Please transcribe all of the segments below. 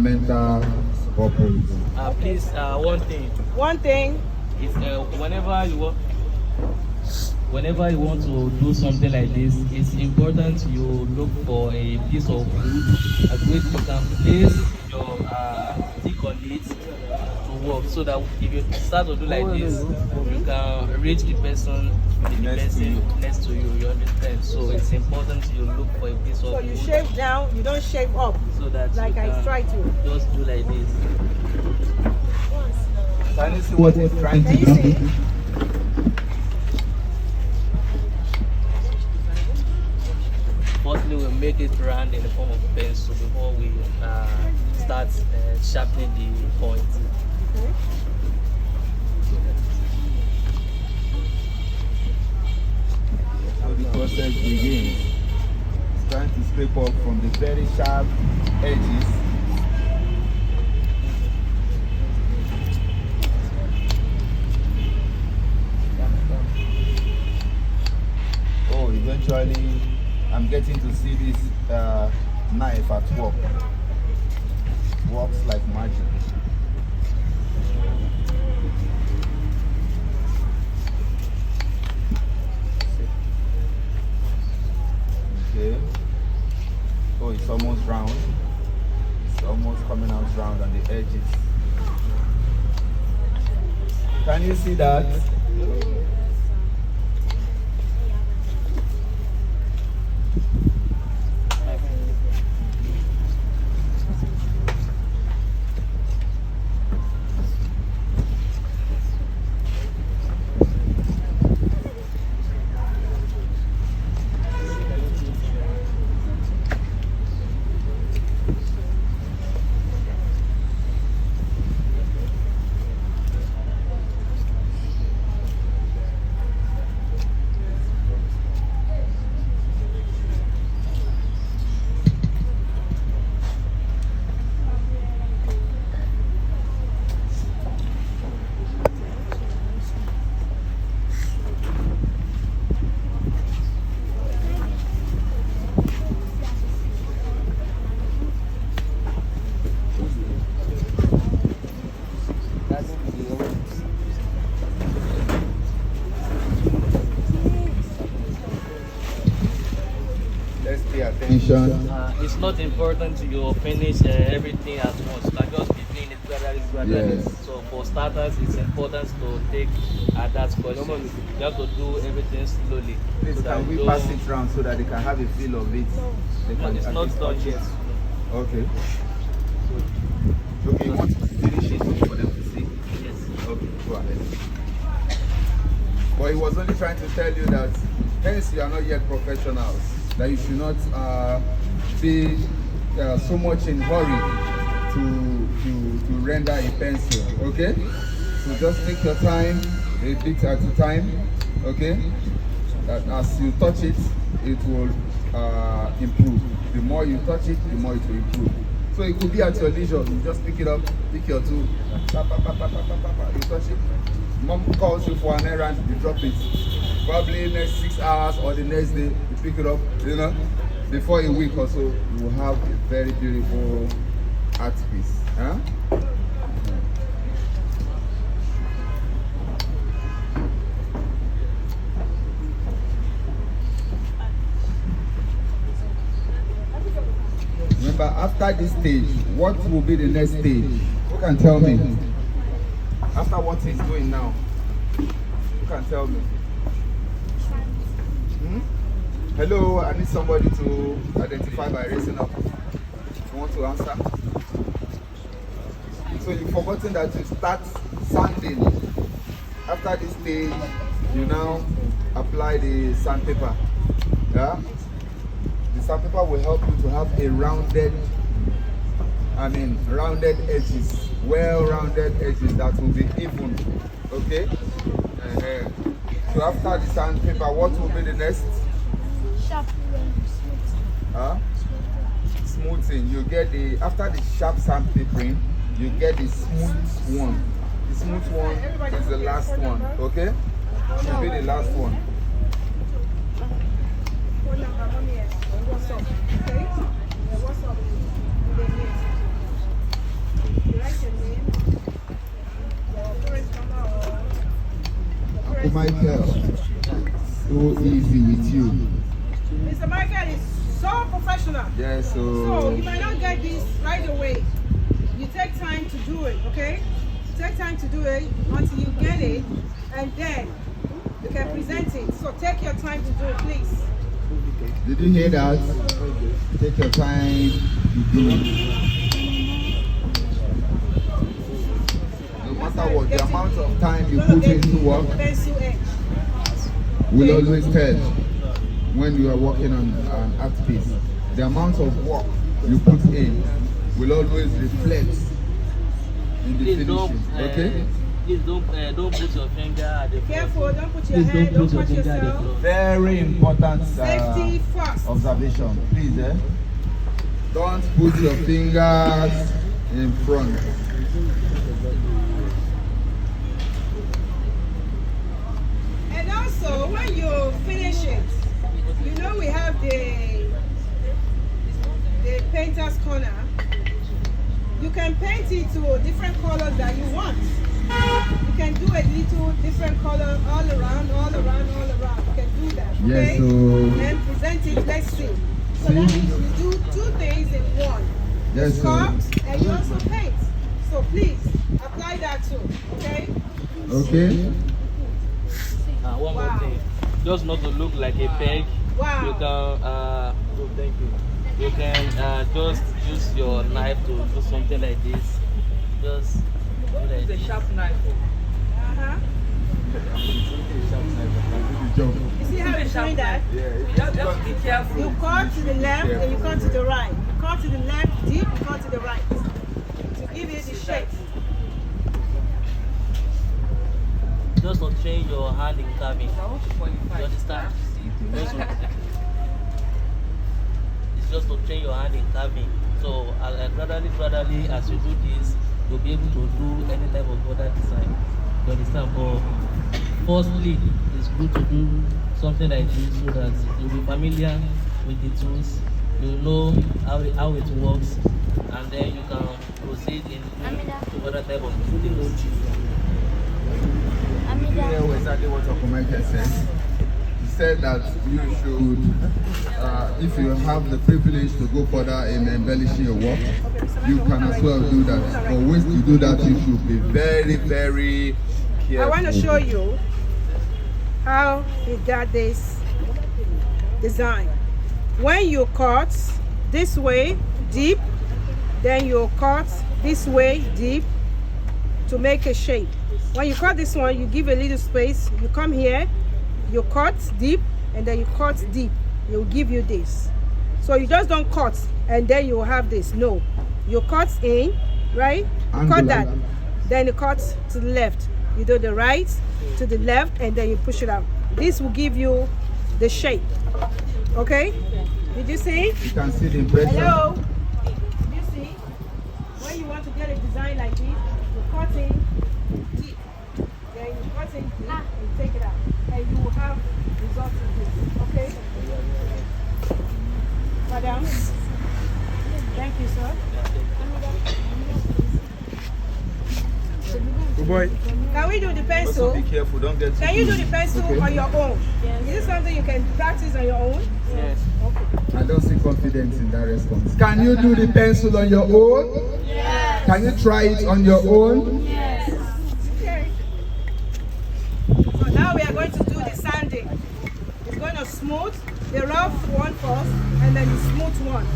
ornamental purpose. Please, one thing. One thing. Is whenever you want to do something like this, it's important you look for a piece of wood at which you can place your stick on it to work, so that if you start to do like this, you can reach the person next to you. You understand? So it's important you look for a piece of wood. So you shave down, you don't shave up. So that like I try to. Just do like this. Can you see what he's trying to Can you do? see? Firstly, we'll make it round in the form of a pencil before we start sharpening the point. Okay. So the process begins. It's trying to scrape off from the very sharp edges. Oh, eventually I'm getting to see this knife at work. Works like magic. Okay. Oh, it's almost round. It's almost coming out round on the edges. Can you see that? Let's pay attention. It's not important you finish everything at once. Like just be doing it gradually. Yes. So for starters, it's important to take that question. You have to do everything slowly. Please, so that can we you pass it round so that they can have a feel of it? They No, can it's at not least done touch yet. it. Okay. Okay, you want to finish it for them to see? Yes. Okay, go ahead. But he was only trying to tell you that hence you are not yet professionals, that you should not be so much in hurry to render a pencil, okay? So just take your time, a bit at a time, okay? As you touch it, it will improve. The more you touch it, the more it will improve. So it could be at your leisure. You just pick it up, pick your tool, you touch it. Mom calls you for an errand, you drop it. Probably next 6 hours or the next day, you pick it up, you know. Before a week or so, you will have a very beautiful art piece. Huh? Remember, after this stage, what will be the next stage? Who can tell me? After what he's doing now, who can tell me? Hello, I need somebody to identify by raising up. You want to answer? So you've forgotten that you start sanding. After this stage, you now apply the sandpaper. Yeah? The sandpaper will help you to have a rounded edges, well-rounded edges that will be even. Okay? So after the sandpaper, what will be the next? Smoothing. You get after the sharp sandpapering, you get the smooth one. The smooth one is the last one. Okay? It will be the last one. What's up? Okay? What's up? Michael. So easy with you. Mr. Michael is so professional. Yes, So you might not get this right away. You take time to do it, okay? Take time to do it until you get it, and then you can present it. So take your time to do it, please. Did you hear that? Take your time to do it. No matter what, the amount of time you put into work Pencil edge. will always tell when you are working on an art piece. The amount of work you put in will always reflect in the Please don't, finishing. Okay? please don't put your finger at the Careful, don't put your Please hand, don't don't put touch your finger at the yourself. floor. Very important Safety first. observation. Please, don't put your fingers in front. And also, when you finish it, you know we have the painter's corner. You can paint it to different colors that you want. You can do a little different color all around, all around, all around. You can do that, okay? Yes, so And present it, let's see. So that means you do two things in one. yes, so Sculpt and you also paint. So please, apply that too, okay? okay. One Wow. more thing. Just not to look like a peg. Wow. You can oh, thank you. You can just use your knife to do something like this. Just do like It's a this. sharp knife. Uh-huh. Job. You see how you're doing that? Just be careful. You cut to the left and you cut to the right. You cut to the left deep, you cut to the right. To give you the shape. Just not train your hand in carving. I want to You qualify. understand? It's just to train your hand in carving. So gradually, as you do this, you'll be able to do any type of other design. You understand? But firstly, it's good to do something like this so that you'll be familiar with the tools. You know how it works, and then you can proceed in to other type of tools. You hear exactly what Uncle Michael said. He said that you should, if you have the privilege to go further in embellishing your work, you can as well do that. But ways to do that, you should be very, very careful. I want to show you how he got this design. When you cut this way deep, then you cut this way deep to make a shape. When you cut this one, you give a little space. You come here, you cut deep, and then you cut deep. It will give you this. So you just don't cut and then you have this. No, you cut in, right? You Angle cut that, like then you cut to the left. You do the right to the left, and then you push it out. This will give you the shape. Okay? Did you see? You can see the impression. Hello? Did you see? When you want to get a design like this, you cut in deep. Then you cut in deep and take it out. And you will have results in this. Okay? Madam? Thank you, sir. Good boy. Can we do the Also pencil? be careful, don't get too Can you do close. the pencil Okay. on your own? Is this something you can practice on your own? Yes. Okay. I don't see confidence in that response. Can you do the pencil on your own? Yes. Can you try it on your own? Yes. Okay. So now we are going to do the sanding. It's going to smooth the rough one first and then the smooth one.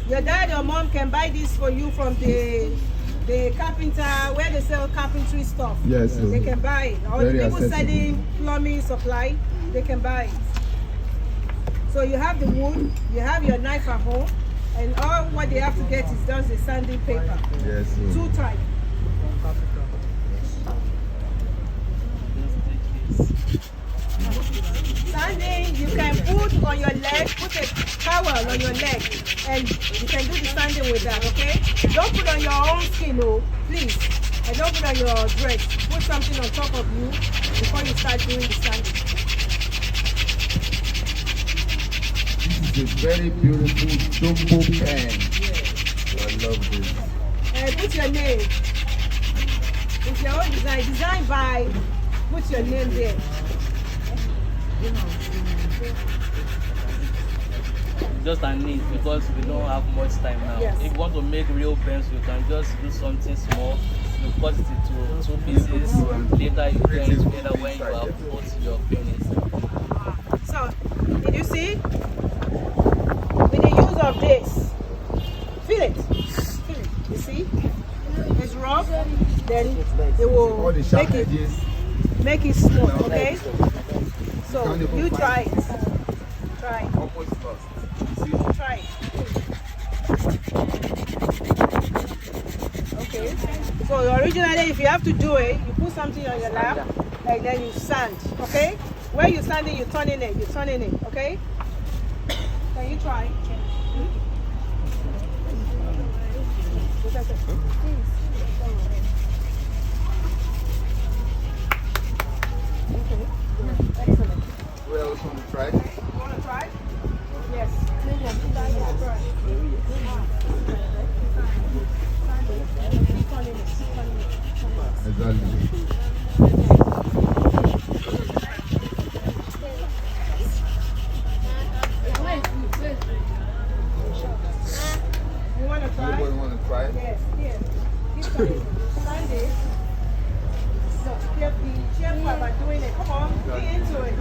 Your dad or mom can buy this for you from the carpenter where they sell carpentry stuff. Yes. They can buy it. Or the Very people accessible. selling plumbing supply, they can buy it. So you have the wood, you have your knife at home, and all what they have to get is just the sanding paper. Yes. Two type. Sanding, you can put on your leg, put a towel on your leg, and you can do the sanding with that, okay? Don't put on your own skin, oh, please. And don't put on your dress. Put something on top of you before you start doing the sanding. This is a very beautiful double pen. I love this. And put your name. It's your own design. Designed by, put your name there. Just an need because we don't have much time now. Yes. If you want to make real pencil, you can just do something small. You cut it into 2 pieces. Later you join it together when you have put your finish. So, did you see? With the use of this, feel it. Feel it. You see? It's rough. Then it will All the sharp make it. edges. Make it smooth, okay? So you try it. Try it. Almost lost. You see? Try it. Okay. So originally, if you have to do it, you put something on your lap, and then you sand, okay? Where you sanding, you turning it, okay? Can you try? Okay. Excellent. Who else want to try? You want to try? Yes. Exactly. You want to try? Anybody want to try? Yes. Here. This one. Sunday. No, be careful about doing it. Come on, be into it.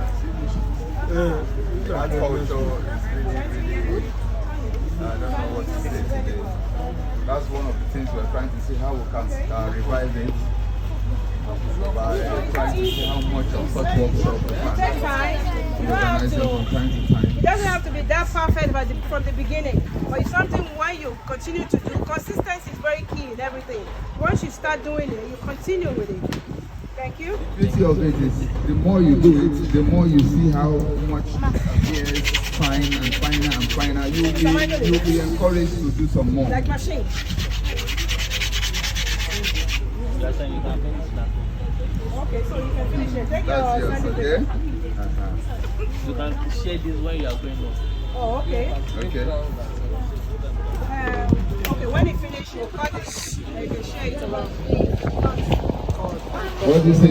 That culture is really good. I don't know what to say today. That's one of the things we're trying to see how we can revive it by trying to see how much of such workshop we It takes can time. You don't have organize them from to. time to time. It doesn't have to be that perfect from the beginning, but it's something when you continue to do. Consistency is very key in everything. Once you start doing it, you continue with it. Thank you. The beauty of it is the more you do it, the more you see how much appears fine and finer and finer. You'll be encouraged to do some more. Like machine. That's when you can finish that. Okay, so you can finish it. Take That's your yours, sandwich. okay? You can share this when you are going home. Oh, okay. Okay. Okay, when you finish, you cut it and you can share it around. What do you say?